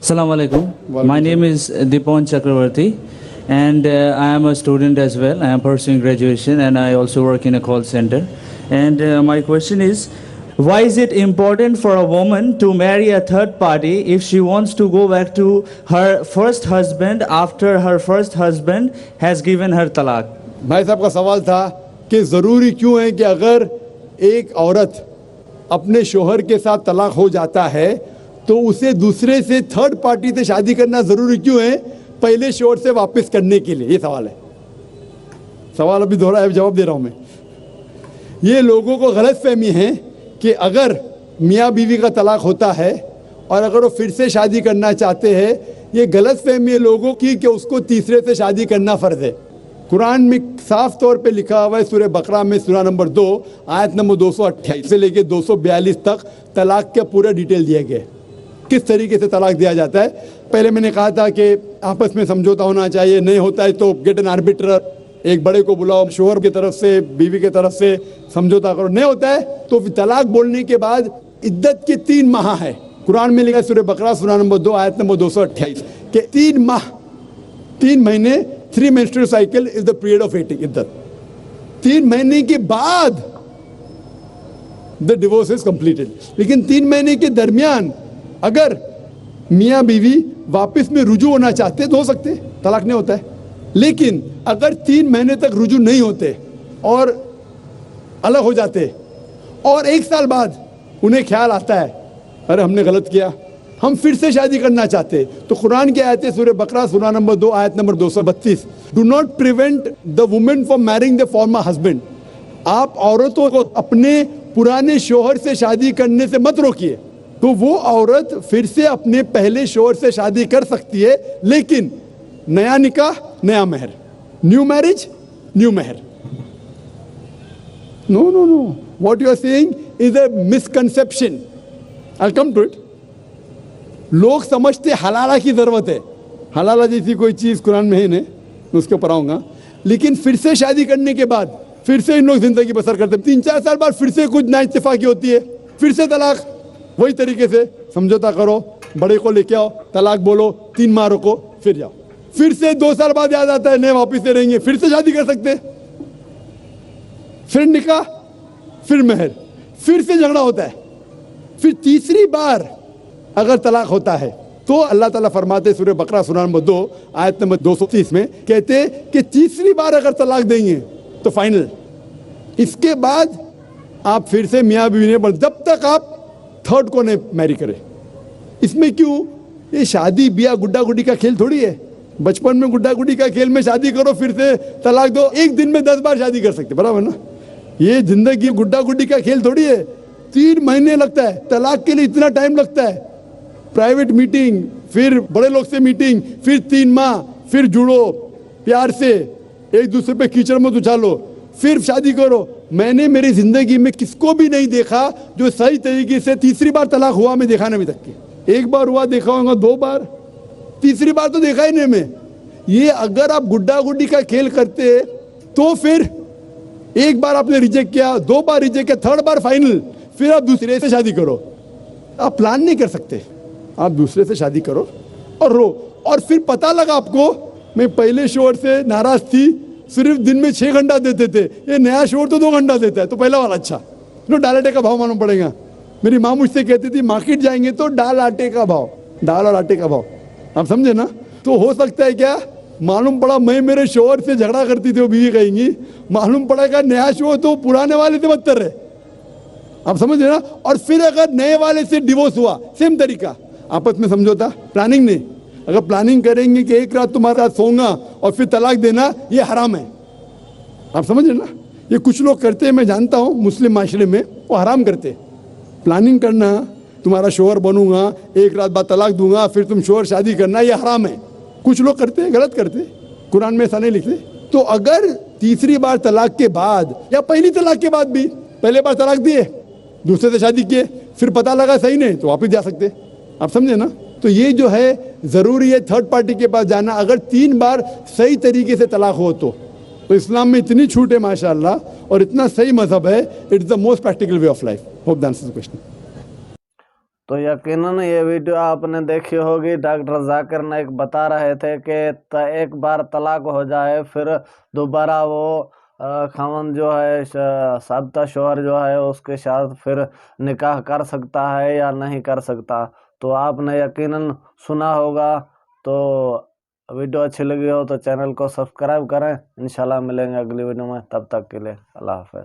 Assalamu alaikum. My name is Dipan Chakravarti, and I am a student as well. I am pursuing graduation, and I also work in a call center. And my question is, why is it important for a woman to marry a third party if she wants to go back to her first husband after her first husband has given her talaq? भाई साहब का सवाल था कि ज़रूरी क्यों है कि अगर एक औरत अपने शोहर के साथ तलाक हो जाता है तो उसे दूसरे से थर्ड पार्टी से शादी करना ज़रूरी क्यों है पहले शोहर से वापस करने के लिए। ये सवाल है, सवाल अभी दोहरा है, जवाब दे रहा हूँ मैं। ये लोगों को गलतफहमी है कि अगर मियाँ बीवी का तलाक होता है और अगर वो फिर से शादी करना चाहते हैं, ये गलतफहमी है लोगों की कि उसको तीसरे से शादी करना फ़र्ज़ है। कुरान में साफ तौर पे लिखा हुआ है सूरह बकरा में सूरा नंबर 2 आयत नंबर 228 से लेके 242 तक तलाक का पूरा डिटेल दिया गया है, किस तरीके से तलाक दिया जाता है। पहले मैंने कहा था कि आपस में समझौता होना चाहिए, नहीं होता है तो गेट एन आर्बिट्रर, एक बड़े को बुलाओ, शोहर की तरफ से बीवी की तरफ से समझौता करो। नहीं होता है तो तलाक बोलने के बाद इद्दत के 3 माह है। कुरान में लिखा सूरह बकरा सूरा नंबर 2 आयत नंबर 228 के 3 माह, 3 महीने, 3 menstrual cycle is the period of waiting इद्दत। 3 महीने के बाद the divorce is completed। लेकिन 3 महीने के दरमियान अगर मियाँ बीवी वापस में रुजू होना चाहते तो हो सकते, तलाक नहीं होता है। लेकिन अगर 3 महीने तक रुजू नहीं होते और अलग हो जाते और 1 साल बाद उन्हें ख्याल आता है अरे हमने गलत किया, हम फिर से शादी करना चाहते, तो कुरान की आयत है सूरह बकरा सूरा नंबर 2 आयत number 232, do not prevent the women from marrying the former husband. आप औरतों को अपने पुराने शोहर से शादी करने से मत रोकिए। तो वो औरत फिर से अपने पहले शोहर से शादी कर सकती है, लेकिन नया निकाह नया मेहर, न्यू मैरिज न्यू मेहर। No no no, what you are saying is a misconception. I will come to it. लोग समझते हलाला की ज़रूरत है, हलाला जैसी कोई चीज़ कुरान में है नहीं, मैं उसके ऊपर आऊँगा। लेकिन फिर से शादी करने के बाद फिर से इन लोग ज़िंदगी बसर करते हैं, 3-4 साल बाद फिर से कुछ नाइत्तेफाकी होती है, फिर से तलाक। वही तरीके से समझौता करो, बड़े को लेके आओ, तलाक बोलो, 3 माह रुको, फिर जाओ, फिर से 2 साल बाद याद आता है नहीं वापिस से रहेंगे, फिर से शादी कर सकते, फिर निकाह, फिर मेहर, फिर से झगड़ा होता है। फिर तीसरी बार अगर तलाक होता है तो अल्लाह ताला फरमाते सूरह बकरा सूरा नंबर 2 आयत नंबर 230 में कहते कि तीसरी बार अगर तलाक देंगे तो फाइनल, इसके बाद आप फिर से मियाँ बीवी नहीं बन, जब तक आप थर्ड को नहीं मैरी करें। इसमें क्यों, ये शादी ब्याह गुड्डा गुड्डी का खेल थोड़ी है। बचपन में गुड्डा गुड्डी का खेल में शादी करो फिर से तलाक दो, एक दिन में 10 बार शादी कर सकते, बराबर ना। ये जिंदगी गुड्डा गुड्डी का खेल थोड़ी है। 3 महीने लगता है तलाक के लिए, इतना टाइम लगता है। प्राइवेट मीटिंग, फिर बड़े लोग से मीटिंग, फिर 3 माह, फिर जुड़ो प्यार से, एक दूसरे पे कीचड़ मत उछालो, फिर शादी करो। मैंने मेरी जिंदगी में किसको भी नहीं देखा जो सही तरीके से तीसरी बार तलाक हुआ, मैं देखा नहीं अभी तक के। 1 बार हुआ देखा होगा, 2 बार, तीसरी बार तो देखा ही नहीं मैं। ये अगर आप गुड्डा गुड्डी का खेल करते तो फिर 1 बार आपने रिजेक्ट किया, 2 बार रिजेक्ट किया, 3rd बार फाइनल, फिर आप दूसरे से शादी करो। आप प्लान नहीं कर सकते, आप दूसरे से शादी करो और रो। और फिर पता लगा आपको मैं पहले शोहर से नाराज थी, सिर्फ दिन में 6 घंटा देते थे, ये नया शोहर तो 2 घंटा देता है, तो पहला वाला अच्छा। लो दाल आटे का भाव मालूम पड़ेगा। मेरी माँ मुझसे कहती थी मार्केट जाएंगे तो दाल आटे का भाव, दाल और आटे का भाव, आप समझे ना। तो हो सकता है क्या, मालूम पड़ा मैं मेरे शोहर से झगड़ा करती थी, वो बीवी कहेंगी, मालूम पड़ेगा नया शोहर तो पुराने वाले से बदतर है, आप समझ रहे ना। और फिर अगर नए वाले से डिवोर्स हुआ, सेम तरीका, आपस में समझौता, प्लानिंग नहीं। अगर प्लानिंग करेंगे कि एक रात तुम्हारे साथ सोऊंगा और फिर तलाक देना, ये हराम है, आप समझ रहे ना। ये कुछ लोग करते हैं, मैं जानता हूँ मुस्लिम माशरे में, वो हराम करते। प्लानिंग करना, तुम्हारा शोहर बनूंगा, एक रात बाद तलाक दूंगा, फिर तुम शोहर शादी करना, ये हराम है। कुछ लोग करते हैं, गलत करते, कुरान में ऐसा नहीं लिखते। तो अगर तीसरी बार तलाक के बाद या पहली तलाक के बाद भी, पहले बार तलाक दिए, दूसरे से शादी किए, फिर पता लगा सही नहीं, तो वापस जा सकते, आप समझे ना। तो ये जो है ज़रूरी है थर्ड पार्टी के पास जाना, अगर 3 बार सही तरीके से तलाक हो तो इस्लाम में इतनी छूट है माशाअल्लाह, और इतना सही मजहब है, it's the most practical way of life. Hope that answers the question. तो यकीनन ये वीडियो आपने देखी होगी। डॉक्टर जाकिर नाइक बता रहे थे कि एक बार तलाक हो जाए फिर दोबारा वो खामन जो है साबिता शोहर जो है उसके साथ फिर निकाह कर सकता है या नहीं कर सकता। तो आपने यकीनन सुना होगा। तो वीडियो अच्छी लगी हो तो चैनल को सब्सक्राइब करें। इंशाल्लाह मिलेंगे अगली वीडियो में, तब तक के लिए अल्लाह हाफ़िज़।